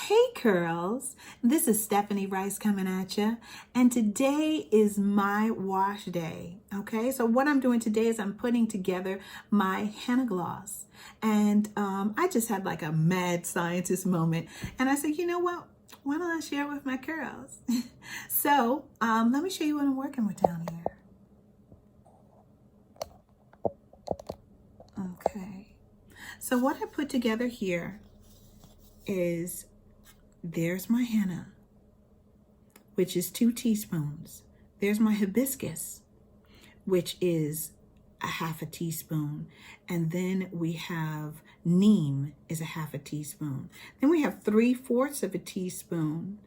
Hey curls, this is Stephanie Rice coming at you, and today is my wash day. Okay, so what I'm doing today is I'm putting together my henna gloss, and I just had like a mad scientist moment, and I said, you know what? Why don't I share it with my curls? So let me show you what I'm working with down here. Okay, so what I put together here is there's my henna, which is 2 teaspoons. There's my hibiscus, which is a 1/2 teaspoon. And then we have neem is a 1/2 teaspoon. Then we have 3/4 teaspoon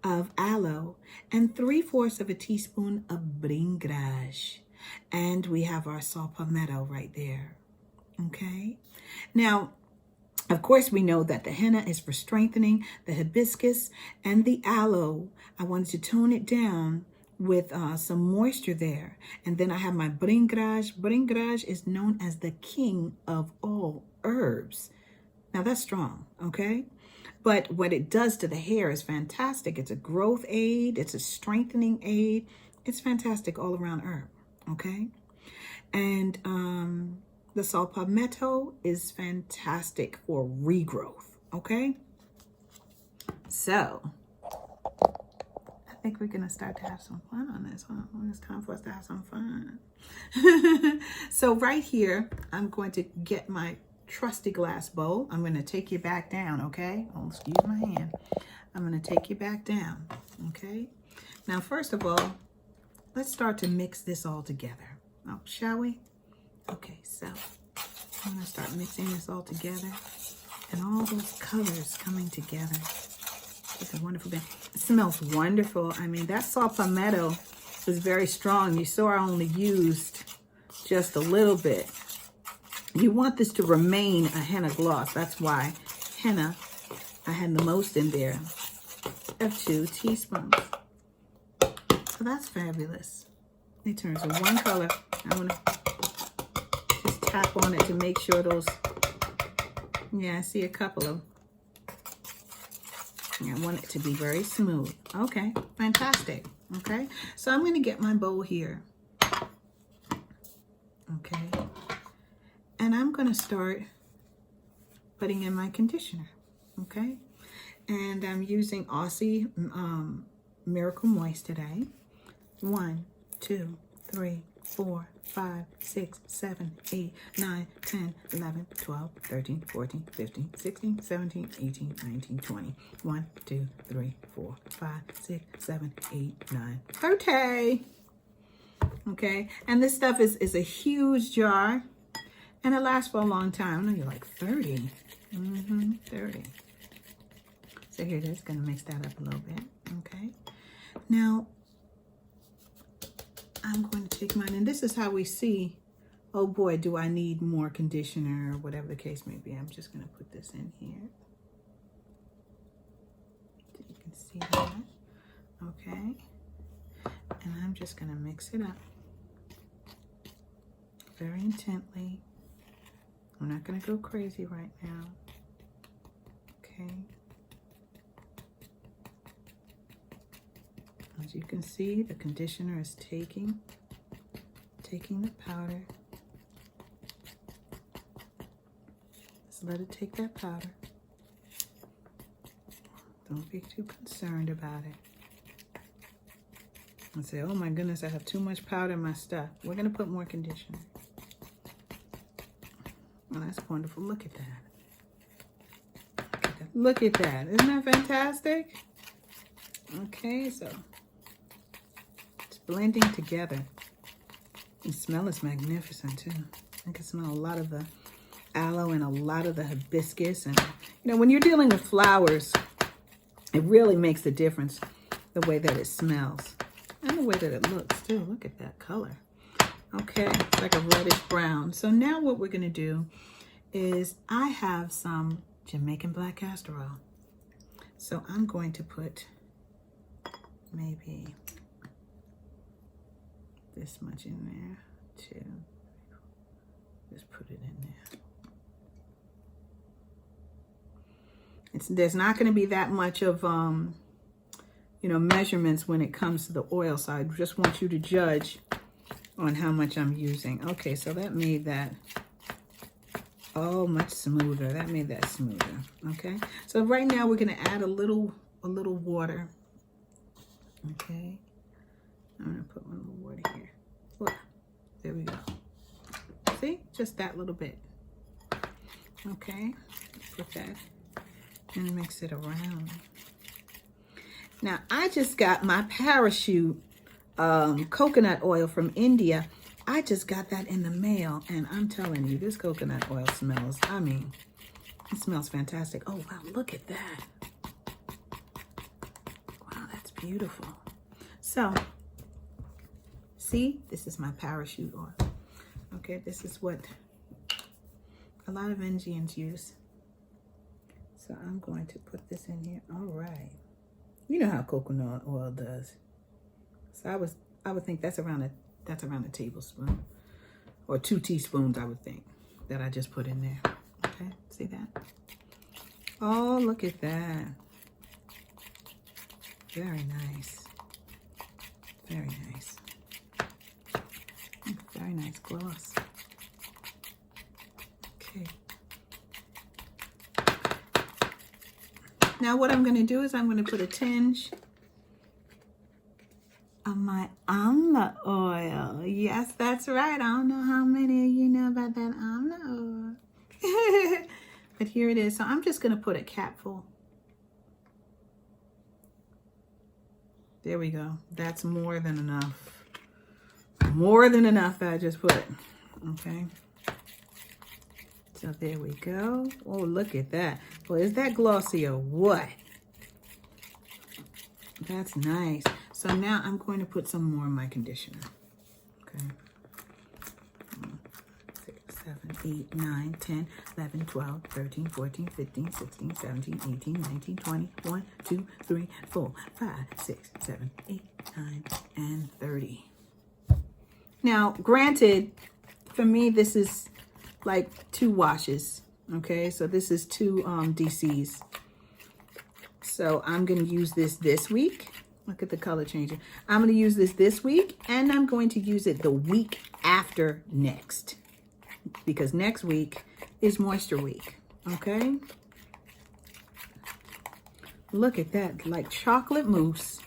of aloe and 3/4 teaspoon of bringrage. And we have our saw palmetto right there. Okay. Now, of course, we know that the henna is for strengthening, the hibiscus and the aloe. I wanted to tone it down with some moisture there. And then I have my bringrage. Bringrage is known as the king of all herbs. Now that's strong, okay? But what it does to the hair is fantastic. It's a growth aid. It's a strengthening aid. It's fantastic all around herb, okay? And the saw palmetto is fantastic for regrowth, okay? So, I think we're gonna start to have some fun on this one. It's time for us to have some fun. So right here, I'm going to get my trusty glass bowl. I'm gonna take you back down, okay? Oh, excuse my hand. I'm gonna take you back down, okay? Now, first of all, let's start to mix this all together. Oh, shall we? Okay, so I'm gonna start mixing this all together, and all those colors coming together. It's a wonderful thing. It smells wonderful. I mean, that saw palmetto was very strong. You saw I only used just a little bit. You want this to remain a henna gloss. That's why henna, I had the most in there of 2 teaspoons. So that's fabulous. It turns to one color. I'm gonna just tap on it to make sure those, yeah, I see a couple of, I want it to be very smooth. Okay, fantastic. Okay, so I'm going to get my bowl here. Okay, and I'm going to start putting in my conditioner. Okay, and I'm using Aussie Miracle Moist today. 1, 2, 3, 4, 5, 6, 7, 8, 9, 10, 11, 12, 13, 14, 15, 16, 17, 18, 19, 20. 1, 2, 3, 4, 5, 6, 7, 8, 9, 30. Okay, and this stuff is a huge jar, and it lasts for a long time. I know you're like 30. 30. So here it is. Gonna mix that up a little bit. Okay, now I'm going to take mine, and this is how we see, oh boy, do I need more conditioner, or whatever the case may be. I'm just going to put this in here. So you can see that. Okay. And I'm just going to mix it up very intently. I'm not going to go crazy right now. Okay. As you can see, the conditioner is taking the powder. Just let it take that powder. Don't be too concerned about it. And say, oh my goodness, I have too much powder in my stuff. We're going to put more conditioner. Well, that's wonderful. Look at that. Look at that. Isn't that fantastic? Okay, so blending together. The smell is magnificent too. I can smell a lot of the aloe and a lot of the hibiscus. And you know, when you're dealing with flowers, it really makes a difference the way that it smells and the way that it looks too. Look at that color. Okay, it's like a reddish brown. So now what we're gonna do is I have some Jamaican black castor oil. So I'm going to put maybe this much in there too. Just put it in there. There's not going to be that much of, you know, measurements when it comes to the oil side. I just want you to judge on how much I'm using. Okay, so that made that, oh, much smoother. That made that smoother. Okay, so right now we're going to add a little water. Okay, I'm going to put one little water here. Whoa, there we go. See, just that little bit. Okay, put that and mix it around. Now, I just got my parachute coconut oil from India. I just got that in the mail, and I'm telling you, this coconut oil smells, I mean, it smells fantastic. Oh, wow, look at that. Wow, that's beautiful. So, see, this is my parachute oil. Okay, this is what a lot of Indians use. So I'm going to put this in here. All right. You know how coconut oil does. So I would think that's around a tablespoon or 2 teaspoons, I would think, that I just put in there. Okay, see that? Oh, look at that. Very nice. Very nice. Very nice gloss. Okay. Now what I'm going to do is I'm going to put a tinge of my amla oil. Yes, that's right. I don't know how many of you know about that amla oil. But here it is. So I'm just going to put a capful. There we go. That's more than enough. More than enough that I just put. Okay. So there we go. Oh, look at that. Well, is that glossy or what? That's nice. So now I'm going to put some more in my conditioner. Okay. 6, 7, 8, 9, 10, 11, 12, 13, 14, 15, 16, 17, 18, 19, 20, 1, 2, 3, 4, 5, 6, 7, 8, 9, and 30. Now, granted, for me, this is like 2 washes. Okay, so this is 2 DCs. So I'm going to use this week. Look at the color changing. I'm going to use this week, and I'm going to use it the week after next, because next week is moisture week. Okay, look at that, like chocolate mousse.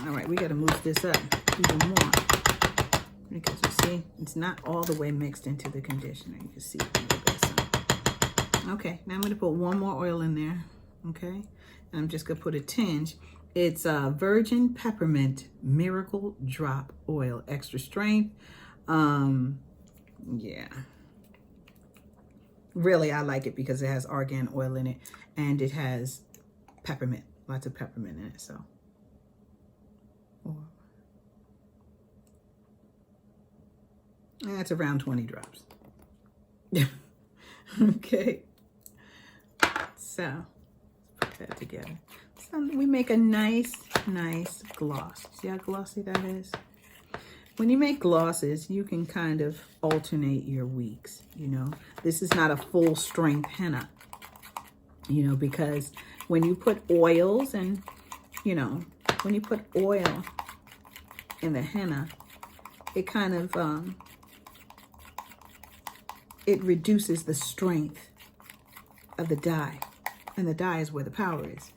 All right, we got to move this up even more, because you see it's not all the way mixed into the conditioner. You can see a little bit of some. Okay, now I'm going to put one more oil in there. Okay, and I'm just gonna put a tinge. It's virgin peppermint miracle drop oil, extra strength. Yeah, really I like it because it has argan oil in it, and it has peppermint, lots of peppermint in it. So that's around 20 drops. Okay, so that together. So we make a nice gloss. See how glossy that is? When you make glosses, you can kind of alternate your weeks, you know. This is not a full strength henna, you know, because when you put oils and, you know, when you put oil in the henna, it kind of, it reduces the strength of the dye. And the dye is where the power is,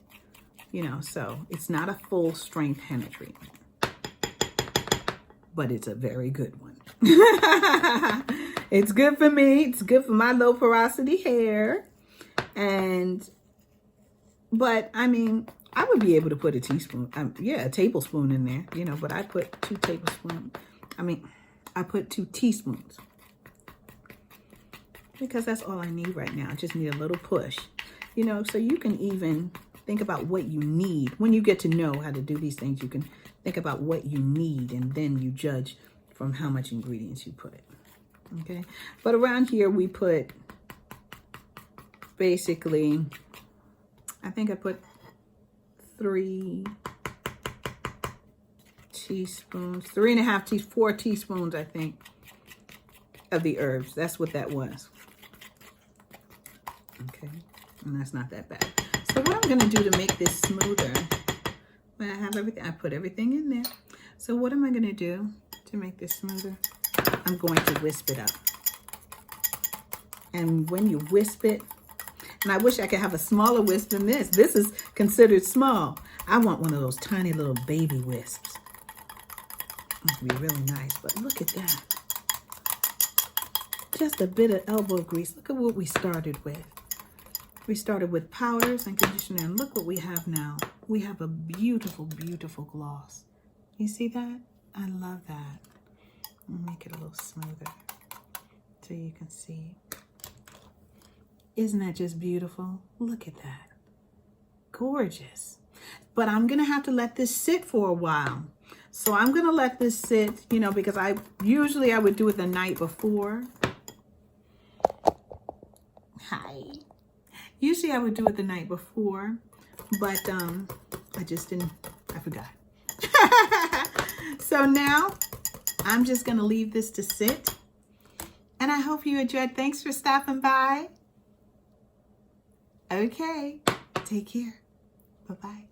you know, so it's not a full strength henna treatment, but it's a very good one. It's good for me. It's good for my low porosity hair. But I mean, I would be able to put a teaspoon, a tablespoon in there, you know, but I put 2 tablespoons. I put 2 teaspoons because that's all I need right now. I just need a little push. You know, so you can even think about what you need. When you get to know how to do these things, you can think about what you need, and then you judge from how much ingredients you put. Okay, but around here we put basically, I think I put 3 teaspoons, 3.5 4 teaspoons, I think, of the herbs. That's what that was. Okay. And that's not that bad. So what I'm going to do to make this smoother, when I have everything, I put everything in there. So what am I going to do to make this smoother? I'm going to wisp it up. And when you wisp it, and I wish I could have a smaller wisp than this. This is considered small. I want one of those tiny little baby wisps. It would be really nice, but look at that. Just a bit of elbow grease. Look at what we started with. We started with powders and conditioner, and look what we have now. We have a beautiful, beautiful gloss. You see that? I love that. I'll make it a little smoother so you can see. Isn't that just beautiful? Look at that. Gorgeous. But I'm going to have to let this sit for a while. So I'm going to let this sit, you know, because I would do it the night before. Hi. Usually I would do it the night before, but I just didn't, I forgot. So now I'm just going to leave this to sit. And I hope you enjoyed. Thanks for stopping by. Okay, take care. Bye-bye.